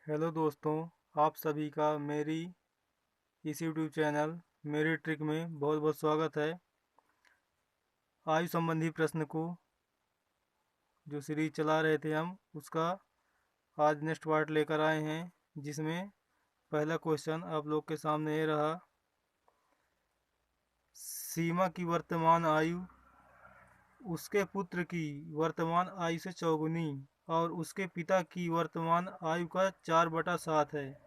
Hello दोस्तों, आप सभी का मेरी इस यूट्यूब चैनल मेरी ट्रिक में बहुत बहुत स्वागत है। आयु संबंधी प्रश्न को जो सीरीज चला रहे थे हम उसका आज नेक्स्ट पार्ट लेकर आए हैं, जिसमें पहला क्वेश्चन आप लोग के सामने ये रहा। सीमा की वर्तमान आयु उसके पुत्र की वर्तमान आयु से चौगुनी और उसके पिता की वर्तमान आयु का 4/7 है।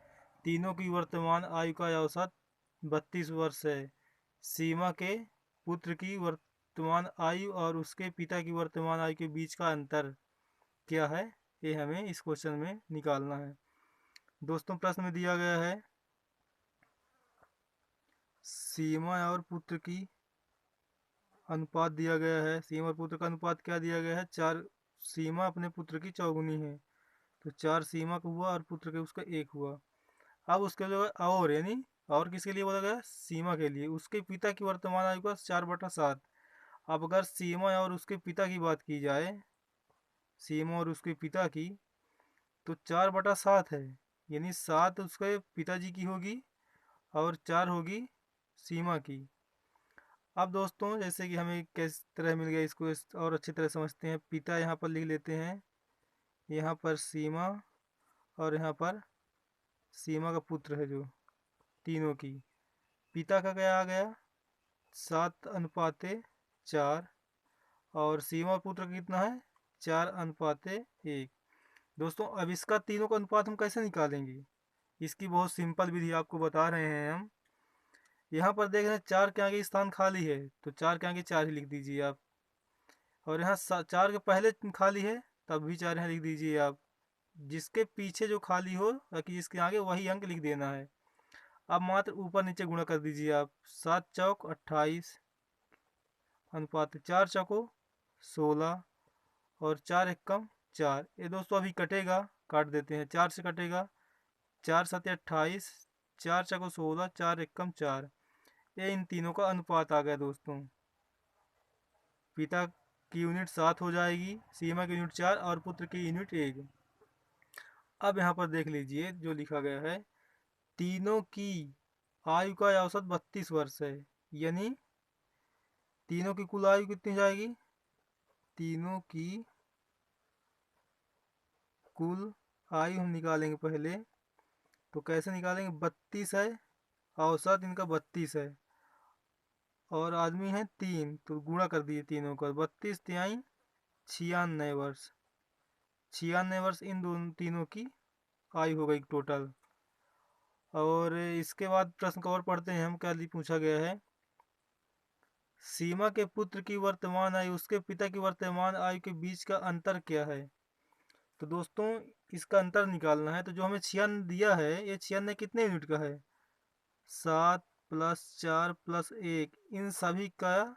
तीनों की वर्तमान आयु का औसत 32 वर्ष है। सीमा के पुत्र की वर्तमान आयु और उसके पिता की वर्तमान आयु के बीच का अंतर क्या है, ये हमें इस क्वेश्चन में निकालना है। दोस्तों, प्रश्न में दिया गया है सीमा और पुत्र की अनुपात दिया गया है। सीमा और पुत्र का अनुपात क्या दिया गया है? 4 सीमा अपने पुत्र की चौगुनी है, तो 4 सीमा का हुआ और पुत्र के उसका 1 हुआ। अब उसके लिए और यानी और किसके लिए बोला गया? सीमा के लिए। उसके पिता की वर्तमान आयु का 4/7। अब अगर सीमा और उसके पिता की बात की जाए, सीमा और उसके पिता की, तो 4/7 है, यानी 7 उसके पिताजी की होगी और 4 होगी सीमा की। अब दोस्तों, जैसे कि हमें किस तरह मिल गया, इसको और अच्छी तरह समझते हैं। पिता यहाँ पर लिख लेते हैं, यहाँ पर सीमा और यहाँ पर सीमा का पुत्र है जो तीनों की। पिता का क्या आ गया? 7/4। और सीमा पुत्र का कितना है? 4/1। दोस्तों, अब इसका तीनों का अनुपात हम कैसे निकालेंगे? इसकी बहुत सिंपल विधि आपको बता रहे हैं हम। यहाँ पर देख रहे हैं 4 के आगे स्थान खाली है, तो 4 के आगे 4 ही लिख दीजिए आप। और यहाँ 4 के पहले खाली है, तब भी 4 यहाँ लिख दीजिए आप। जिसके पीछे जो खाली हो ताकि जिसके आगे वही अंक लिख देना है। अब मात्र ऊपर नीचे गुणा कर दीजिए आप। 7 चौक 28 अनुपात 4 चौको 16 और 4 एकम 4। ये दोस्तों अभी कटेगा, काट देते हैं। 4 से कटेगा, 4 7 28, 4 चौको 16, 4 एकम 4। ये इन तीनों का अनुपात आ गया दोस्तों। पिता की यूनिट 7 हो जाएगी, सीमा की यूनिट 4 और पुत्र की यूनिट 1। अब यहाँ पर देख लीजिए जो लिखा गया है, तीनों की आयु का औसत 32 वर्ष है, यानी तीनों की कुल आयु कितनी जाएगी? तीनों की कुल आयु हम निकालेंगे पहले। तो कैसे निकालेंगे? 32 है, औसत इनका 32 है और आदमी है 3, तो गुणा कर दिए तीनों का। 32 तिहाई 96 वर्ष। 96 वर्ष इन दोनों तीनों की आयु हो गई टोटल। और इसके बाद प्रश्न को और पढ़ते हैं हम, क्या पूछा गया है। सीमा के पुत्र की वर्तमान आयु उसके पिता की वर्तमान आयु के बीच का अंतर क्या है? तो दोस्तों, इसका अंतर निकालना है। तो जो हमें 96 दिया है, ये 96 कितने यूनिट का है? 7 + 4 + 1, इन सभी का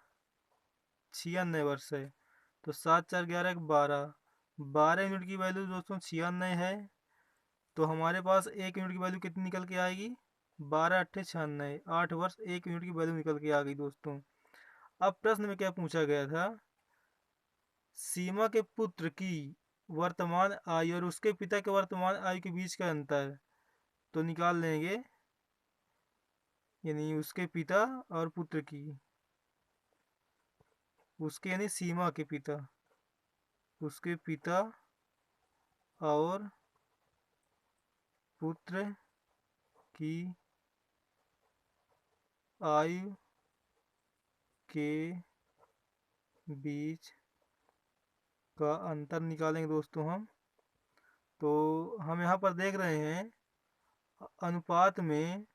96 वर्ष है। तो 7 4 11 12, 12 यूनिट की वैल्यू दोस्तों 96 है। तो हमारे पास 1 यूनिट की वैल्यू कितनी निकल के आएगी? 12 8 96, 8 वर्ष 1 यूनिट की वैल्यू निकल के आ गई दोस्तों। अब प्रश्न में क्या पूछा गया था? सीमा के पुत्र की वर्तमान आयु और उसके पिता के वर्तमान आयु के बीच का अंतर तो निकाल लेंगे, यानी उसके पिता और पुत्र की। उसके यानी सीमा के पिता, उसके पिता और पुत्र की आयु के बीच का अंतर निकालेंगे दोस्तों हम। तो हम यहाँ पर देख रहे हैं अनुपात में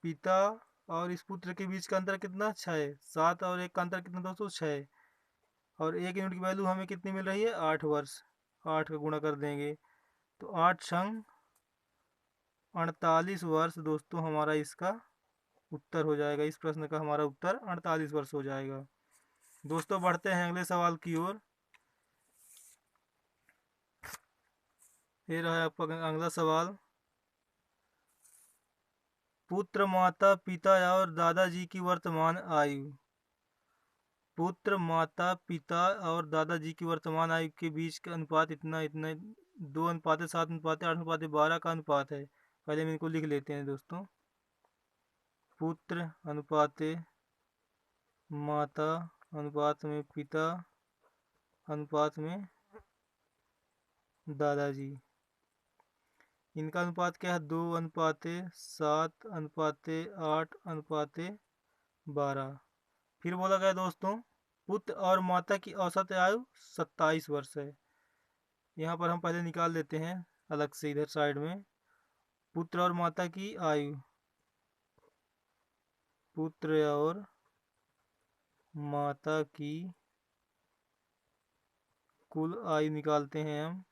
पिता और इस पुत्र के बीच का अंतर कितना? 6। 7 और 1 का अंतर कितना दोस्तों? 6। और 1 यूनिट की वैल्यू हमें कितनी मिल रही है? 8 वर्ष। 8 का गुणा कर देंगे तो 8 संग 48 वर्ष दोस्तों हमारा इसका उत्तर हो जाएगा। इस प्रश्न का हमारा उत्तर 48 वर्ष हो जाएगा। दोस्तों, बढ़ते हैं अगले सवाल की ओर। ये रहा आपका अगला सवाल। पुत्र माता पिता और दादाजी की वर्तमान आयु। पुत्र माता पिता और दादाजी की वर्तमान आयु के बीच का अनुपात इतना इतना 2:7:8:12 का अनुपात है। पहले हम इनको लिख लेते हैं दोस्तों। पुत्र अनुपात माता अनुपात में पिता अनुपात में दादाजी। इनका अनुपात क्या है? 2:7:8:12। फिर बोला गया दोस्तों पुत्र और माता की औसत आयु 27 वर्ष है। यहाँ पर हम पहले निकाल देते हैं अलग से इधर साइड में। पुत्र और माता की आयु, पुत्र और माता की कुल आयु निकालते हैं हम।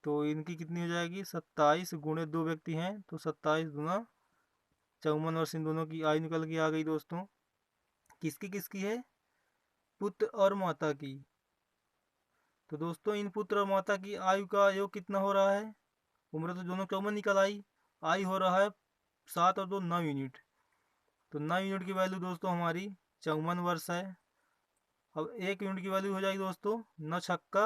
तो इनकी कितनी हो जाएगी? 27 गुणे 2 व्यक्ति हैं तो 27 दूना 54 वर्ष इन दोनों की आयु निकल के आ गई दोस्तों। किसकी किसकी है? पुत्र और माता की। तो दोस्तों इन पुत्र और माता की आयु का योग कितना हो रहा है? उम्र तो दोनों 54 निकल आई, आयु हो रहा है 7 और 2 9 यूनिट। तो 9 यूनिट की वैल्यू दोस्तों हमारी 54 वर्ष है। अब 1 यूनिट की वैल्यू हो जाएगी दोस्तों 9 छक्का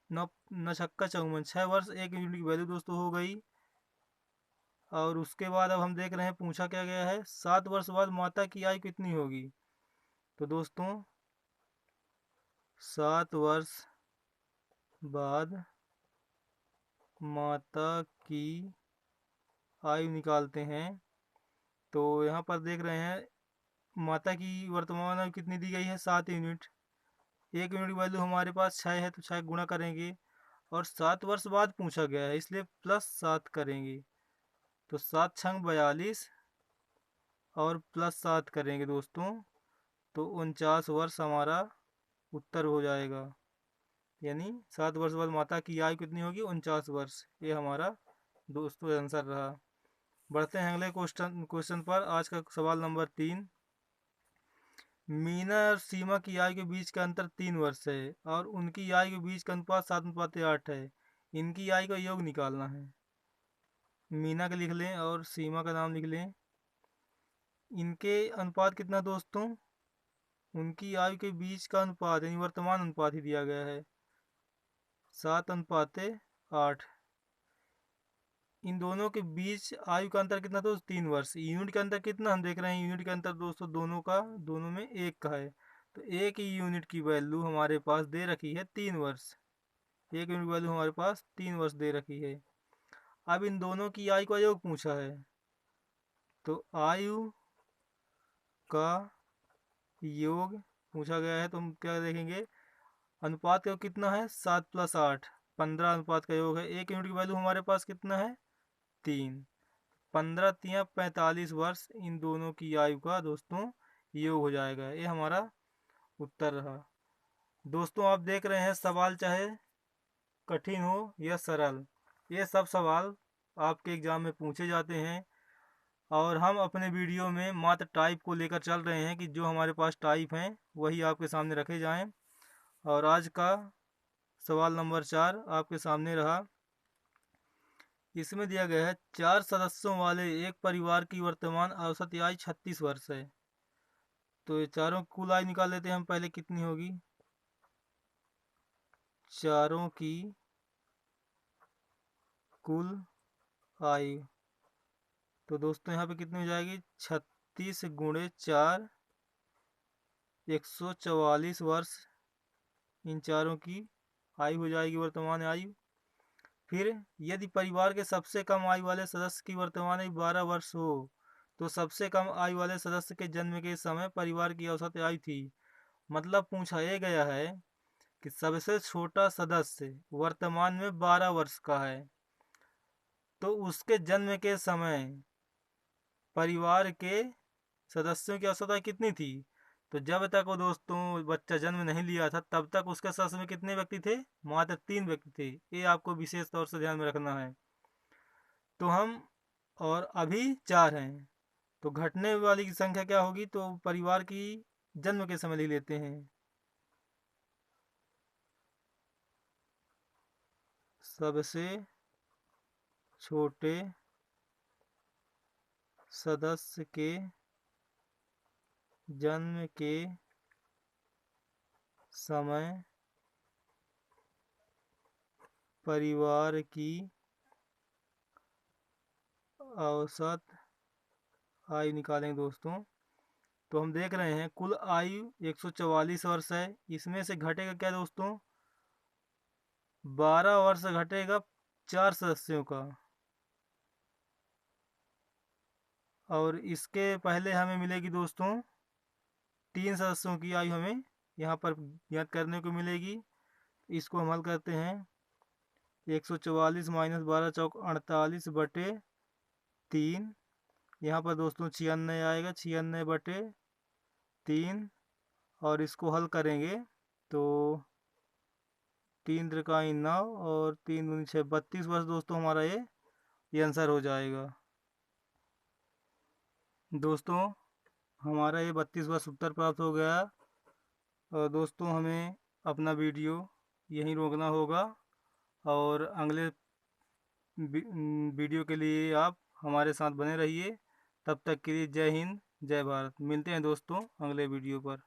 54, 6 वर्ष 1 यूनिट की वैल्यू दोस्तों हो गई। और उसके बाद अब हम देख रहे हैं पूछा क्या गया है 7 वर्ष बाद माता की आयु कितनी होगी। तो दोस्तों 7 वर्ष बाद माता की आयु निकालते हैं। तो यहाँ पर देख रहे हैं माता की वर्तमान आयु कितनी दी गई है? 7 यूनिट। 1 यूनिट की वैल्यू हमारे पास 6 है तो 6 गुणा करेंगे और 7 वर्ष बाद पूछा गया है इसलिए +7 करेंगे। तो 7 छंग 42 और +7 करेंगे दोस्तों तो 49 वर्ष हमारा उत्तर हो जाएगा। यानी 7 वर्ष बाद माता की आयु कितनी होगी? 49 वर्ष। ये हमारा दोस्तों आंसर रहा। बढ़ते हैं अगले क्वेश्चन पर। आज का सवाल नंबर 3। मीना और सीमा की आयु के बीच का अंतर 3 वर्ष है और उनकी आयु के बीच का अनुपात 7:8 है। इनकी आयु का योग निकालना है। मीना का लिख लें और सीमा का नाम लिख लें। इनके अनुपात कितना दोस्तों? उनकी आयु के बीच का अनुपात यानी वर्तमान अनुपात ही दिया गया है 7:8। इन दोनों के बीच आयु का अंतर कितना दोस्तों? 3 वर्ष। यूनिट का अंतर कितना हम देख रहे हैं? यूनिट का अंतर दोस्तों दोनों में 1 का है। तो 1 यूनिट की वैल्यू हमारे पास दे रखी है 3 वर्ष। 1 यूनिट की वैल्यू हमारे पास 3 वर्ष दे रखी है। अब इन दोनों की आयु का योग पूछा है तो आयु का योग पूछा गया है तो हम क्या देखेंगे? अनुपात का योग कितना है? 7+8 15 अनुपात का योग है। 1 यूनिट की वैल्यू हमारे पास कितना है? 3। 15 तिया 45 वर्ष इन दोनों की आयु का दोस्तों योग हो जाएगा। ये हमारा उत्तर रहा। दोस्तों आप देख रहे हैं सवाल चाहे कठिन हो या सरल, ये सब सवाल आपके एग्जाम में पूछे जाते हैं। और हम अपने वीडियो में मात्र टाइप को लेकर चल रहे हैं कि जो हमारे पास टाइप हैं वही आपके सामने रखे जाएं। और आज का सवाल नंबर 4 आपके सामने रहा। इसमें दिया गया है 4 सदस्यों वाले एक परिवार की वर्तमान औसत आयु 36 वर्ष है। तो ये चारों कुल आयु निकाल लेते हैं हम पहले कितनी होगी। चारों की कुल आयु तो दोस्तों यहाँ पे कितनी हो जाएगी? 36 गुणे 4 144 वर्ष इन चारों की आयु हो जाएगी वर्तमान आयु। फिर यदि परिवार के सबसे कम आयु वाले सदस्य की वर्तमान आयु 12 वर्ष हो तो सबसे कम आयु वाले सदस्य के जन्म के समय परिवार की औसत आयु थी। मतलब पूछा ये गया है कि सबसे छोटा सदस्य वर्तमान में 12 वर्ष का है तो उसके जन्म के समय परिवार के सदस्यों की औसत आयु कितनी थी। तो जब तक वो दोस्तों बच्चा जन्म नहीं लिया था तब तक उसके सदस्य में कितने व्यक्ति थे? मात्र 3 व्यक्ति थे। ये आपको विशेष तौर से ध्यान में रखना है। तो हम और अभी 4 हैं तो घटने वाली की संख्या क्या होगी? तो परिवार की जन्म के समय ले लेते हैं। सबसे छोटे सदस्य के जन्म के समय परिवार की औसत आयु निकालेंगे दोस्तों। तो हम देख रहे हैं कुल आयु 144 वर्ष है, इसमें से घटेगा क्या दोस्तों, 12 वर्ष घटेगा 4 सदस्यों का। और इसके पहले हमें मिलेगी दोस्तों 3 सदस्यों की आयु हमें यहाँ पर ज्ञात करने को मिलेगी। इसको हम हल करते हैं, 144 माइनस 12 चौक 48 बटे 3। यहाँ पर दोस्तों 96 आएगा, 96 बटे 3। और इसको हल करेंगे तो 3 त्रिकाई 9 और 3 दूनी 6, 32 वर्ष दोस्तों हमारा ये आंसर हो जाएगा। दोस्तों हमारा ये 32 वर्ष उत्तर प्राप्त हो गया। और दोस्तों हमें अपना वीडियो यहीं रोकना होगा और अगले वीडियो के लिए आप हमारे साथ बने रहिए। तब तक के लिए जय हिंद जय भारत। मिलते हैं दोस्तों अगले वीडियो पर।